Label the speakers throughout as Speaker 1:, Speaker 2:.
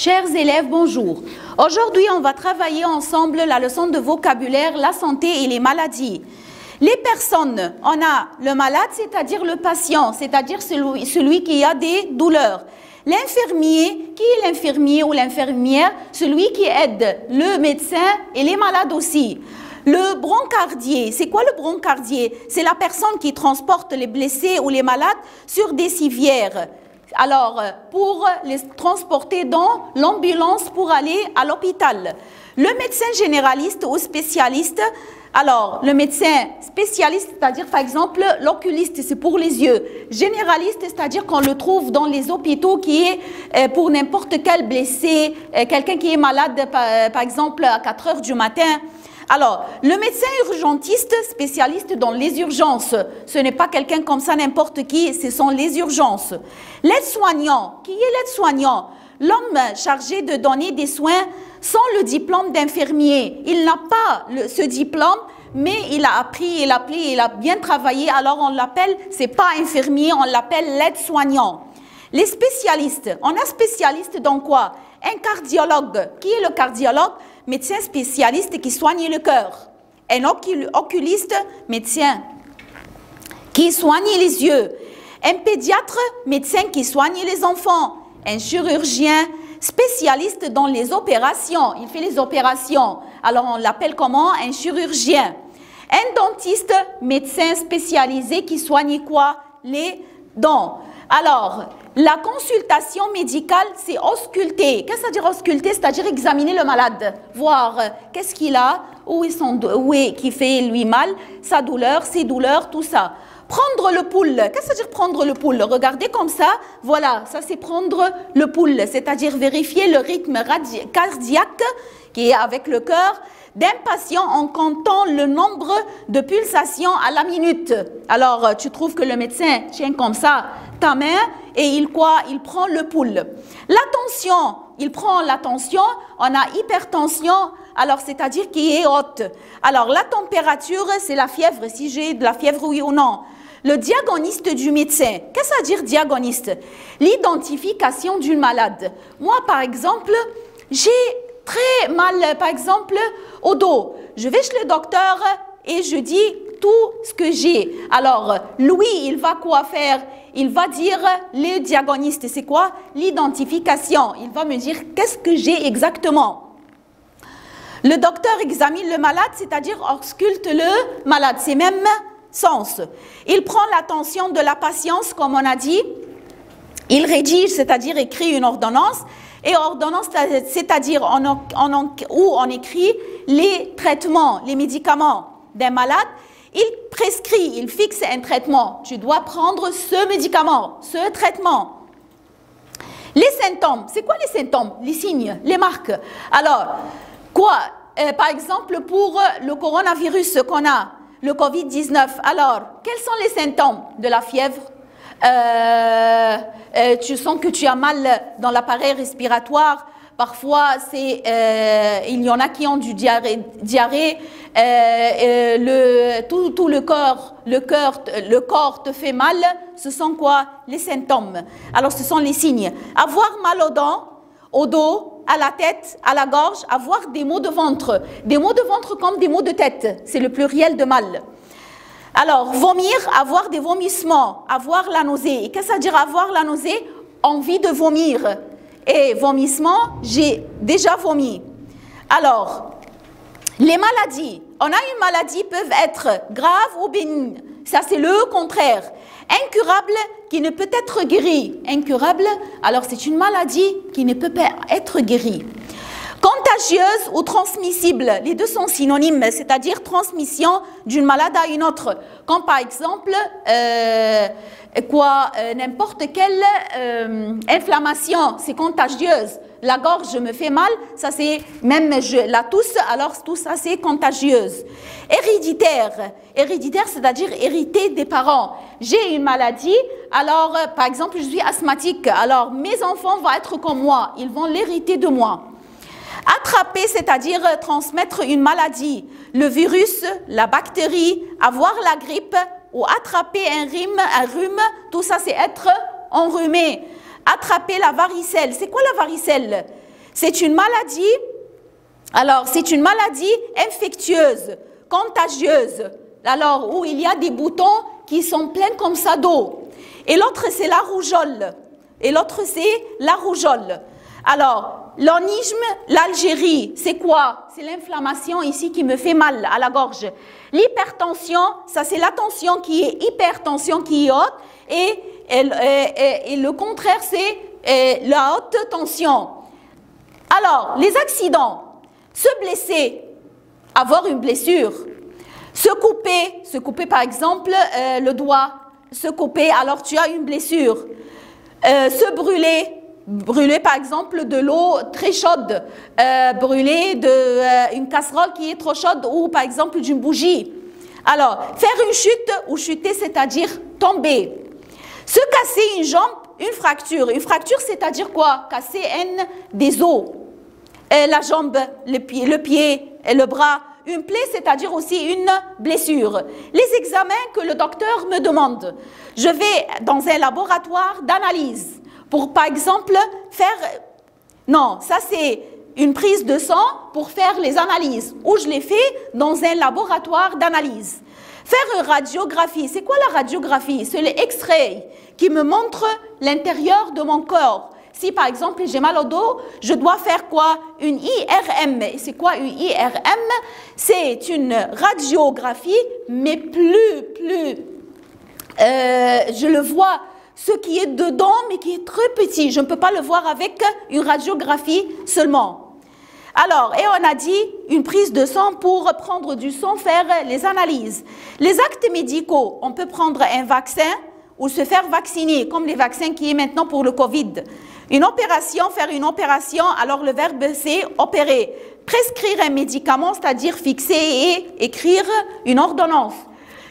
Speaker 1: Chers élèves, bonjour. Aujourd'hui, on va travailler ensemble la leçon de vocabulaire, la santé et les maladies. Les personnes, on a le malade, c'est-à-dire le patient, c'est-à-dire celui qui a des douleurs. L'infirmier, qui est l'infirmier ou l'infirmière? Celui qui aide le médecin et les malades aussi. Le brancardier, c'est quoi le brancardier? C'est la personne qui transporte les blessés ou les malades sur des civières. Alors, pour les transporter dans l'ambulance pour aller à l'hôpital. Le médecin généraliste ou spécialiste, alors le médecin spécialiste, c'est-à-dire par exemple l'oculiste, c'est pour les yeux. Généraliste, c'est-à-dire qu'on le trouve dans les hôpitaux qui est pour n'importe quel blessé, quelqu'un qui est malade par exemple à 4 heures du matin. Alors, le médecin urgentiste, spécialiste dans les urgences, ce n'est pas quelqu'un comme ça, n'importe qui, ce sont les urgences. L'aide-soignant, qui est l'aide-soignant? L'homme chargé de donner des soins sans le diplôme d'infirmier. Il n'a pas ce diplôme, mais il a appris, il a bien travaillé, alors on l'appelle, c'est pas infirmier, on l'appelle l'aide-soignant. Les spécialistes, on a spécialiste dans quoi? Un cardiologue. Qui est le cardiologue? Médecin spécialiste qui soigne le cœur. Un oculiste, médecin qui soigne les yeux. Un pédiatre, médecin qui soigne les enfants. Un chirurgien, spécialiste dans les opérations. Il fait les opérations. Alors on l'appelle comment? Un chirurgien. Un dentiste, médecin spécialisé qui soigne quoi? Les dents. Alors, la consultation médicale, c'est ausculter. Qu'est-ce que ça veut dire ausculter? C'est-à-dire examiner le malade, voir qu'est-ce qu'il a, où est qui fait lui mal, sa douleur, ses douleurs, tout ça. Prendre le pouls, qu'est-ce que ça veut dire prendre le pouls? Regardez comme ça, voilà, ça c'est prendre le pouls, c'est-à-dire vérifier le rythme cardiaque qui est avec le cœur d'un patient en comptant le nombre de pulsations à la minute. Alors, tu trouves que le médecin tient comme ça ta main et il prend le pouls. La tension, il prend la tension, on a hypertension, alors c'est-à-dire qui est haute. Alors, la température, c'est la fièvre, si j'ai de la fièvre, oui ou non. Le diagoniste du médecin, qu'est-ce que ça veut dire diagoniste? L'identification d'une malade. Moi, par exemple, j'ai très mal, par exemple, au dos. Je vais chez le docteur et je dis tout ce que j'ai. Alors, lui, il va quoi faire? Il va dire, le diagoniste, c'est quoi? L'identification. Il va me dire qu'est-ce que j'ai exactement. Le docteur examine le malade, c'est-à-dire ausculte le malade. C'est même sens. Il prend l'attention de la patience, comme on a dit. Il rédige, c'est-à-dire écrit une ordonnance. Et ordonnance, c'est-à-dire où on écrit les traitements, les médicaments d'un malade. Il prescrit, il fixe un traitement. Tu dois prendre ce médicament, ce traitement. Les symptômes, c'est quoi les symptômes? Les signes, les marques. Alors, quoi? Par exemple, pour le coronavirus qu'on a, le Covid-19, alors, quels sont les symptômes? De la fièvre, tu sens que tu as mal dans l'appareil respiratoire. Parfois, il y en a qui ont du diarrhée, tout le corps te fait mal. Ce sont quoi? Les symptômes. Alors, ce sont les signes. Avoir mal aux dents, au dos, à la tête, à la gorge, avoir des maux de ventre. Des maux de ventre comme des maux de tête. C'est le pluriel de mal. Alors, vomir, avoir des vomissements, avoir la nausée. Et qu'est-ce que ça veut dire avoir la nausée? Envie de vomir. Et vomissement, j'ai déjà vomi. Alors, les maladies. On a une maladie peuvent être graves ou bénignes. Ça, c'est le contraire. Incurable qui ne peut être guéri. Incurable, alors c'est une maladie qui ne peut pas être guérie. Contagieuse ou transmissible, les deux sont synonymes, c'est-à-dire transmission d'une maladie à une autre. Comme par exemple, n'importe quelle inflammation, c'est contagieuse. La gorge me fait mal, ça c'est même la tousse, alors tout ça c'est contagieuse. Héréditaire, héréditaire c'est-à-dire hérité des parents. J'ai une maladie, alors par exemple je suis asthmatique, alors mes enfants vont être comme moi, ils vont l'hériter de moi. Attraper, c'est-à-dire transmettre une maladie, le virus, la bactérie, avoir la grippe ou attraper un rhume, tout ça c'est être enrhumé. Attraper la varicelle, c'est quoi la varicelle? C'est une maladie, alors c'est une maladie infectieuse, contagieuse, alors où il y a des boutons qui sont pleins comme ça d'eau. Et l'autre c'est la rougeole. Alors, l'anisme, l'Algérie, c'est quoi? C'est l'inflammation ici qui me fait mal à la gorge. L'hypertension, ça c'est la tension qui est hypertension qui est haute et le contraire c'est la haute tension. Alors, les accidents, se blesser, avoir une blessure, se couper par exemple le doigt, se couper alors tu as une blessure, se brûler par exemple de l'eau très chaude, brûler une casserole qui est trop chaude ou par exemple d'une bougie. Alors, faire une chute ou chuter, c'est-à-dire tomber. Se casser une jambe, une fracture. Une fracture, c'est-à-dire quoi? Casser des os. La jambe, le pied et le bras. Une plaie, c'est-à-dire aussi une blessure. Les examens que le docteur me demande. Je vais dans un laboratoire d'analyse pour, par exemple, faire... Non, ça c'est une prise de sang pour faire les analyses, où je les fais dans un laboratoire d'analyse. Faire une radiographie, c'est quoi la radiographie? C'est l'extrait qui me montre l'intérieur de mon corps. Si par exemple j'ai mal au dos, je dois faire quoi? Une IRM. C'est quoi une IRM? C'est une radiographie, mais je le vois ce qui est dedans, mais qui est très petit. Je ne peux pas le voir avec une radiographie seulement. Alors, et on a dit une prise de sang pour prendre du sang, faire les analyses. Les actes médicaux, on peut prendre un vaccin ou se faire vacciner, comme les vaccins qui est maintenant pour le Covid. Une opération, faire une opération, alors le verbe c'est opérer. Prescrire un médicament, c'est-à-dire fixer et écrire une ordonnance.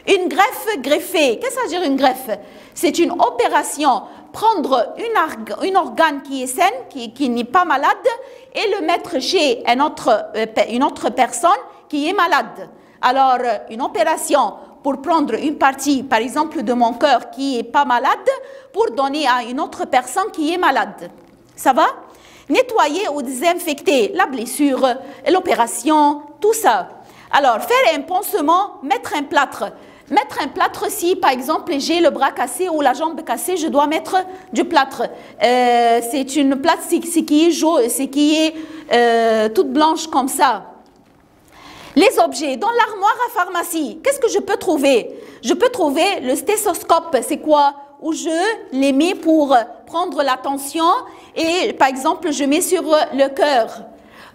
Speaker 1: Une greffe, greffer. Qu'est-ce que ça veut dire une greffe? C'est une opération, prendre une organe qui est saine, qui n'est pas malade, et le mettre chez une autre personne qui est malade. Alors, une opération pour prendre une partie, par exemple, de mon cœur qui n'est pas malade, pour donner à une autre personne qui est malade. Ça va? Nettoyer ou désinfecter la blessure, l'opération, tout ça. Alors, faire un pansement, mettre un plâtre. Mettre un plâtre si, par exemple, j'ai le bras cassé ou la jambe cassée, je dois mettre du plâtre. C'est une plâtre qui est jaune, qui est toute blanche comme ça. Les objets. Dans l'armoire à pharmacie, qu'est-ce que je peux trouver? Je peux trouver le stéthoscope. C'est quoi? Où je les mets pour prendre la tension et, par exemple, je mets sur le cœur,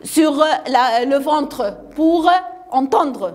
Speaker 1: sur le ventre pour entendre.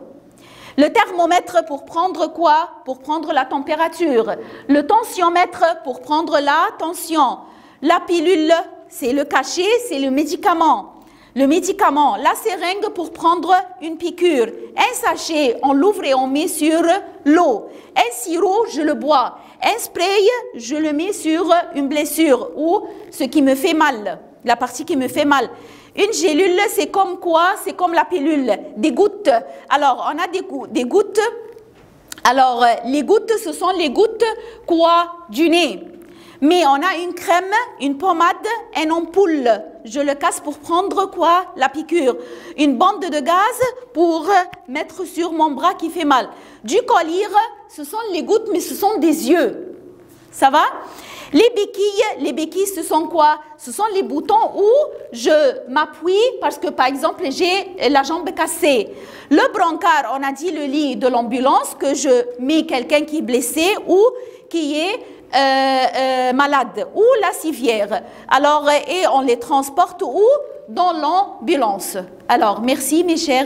Speaker 1: Le thermomètre pour prendre quoi? Pour prendre la température. Le tensiomètre pour prendre la tension. La pilule, c'est le cachet, c'est le médicament. Le médicament, la seringue pour prendre une piqûre. Un sachet, on l'ouvre et on met sur l'eau. Un sirop, je le bois. Un spray, je le mets sur une blessure ou ce qui me fait mal, la partie qui me fait mal. Une gélule, c'est comme quoi? C'est comme la pilule, des gouttes. Alors, on a des gouttes. Alors, les gouttes, ce sont les gouttes quoi? Du nez. Mais on a une crème, une pommade, une ampoule. Je le casse pour prendre quoi? La piqûre. Une bande de gaz pour mettre sur mon bras qui fait mal. Du collyre, ce sont les gouttes, mais ce sont des yeux. Ça va? Les béquilles, ce sont quoi? Ce sont les boutons où je m'appuie parce que, par exemple, j'ai la jambe cassée. Le brancard, on a dit le lit de l'ambulance que je mets quelqu'un qui est blessé ou qui est malade, ou la civière. Alors, et on les transporte où? Dans l'ambulance. Alors, merci mes chers.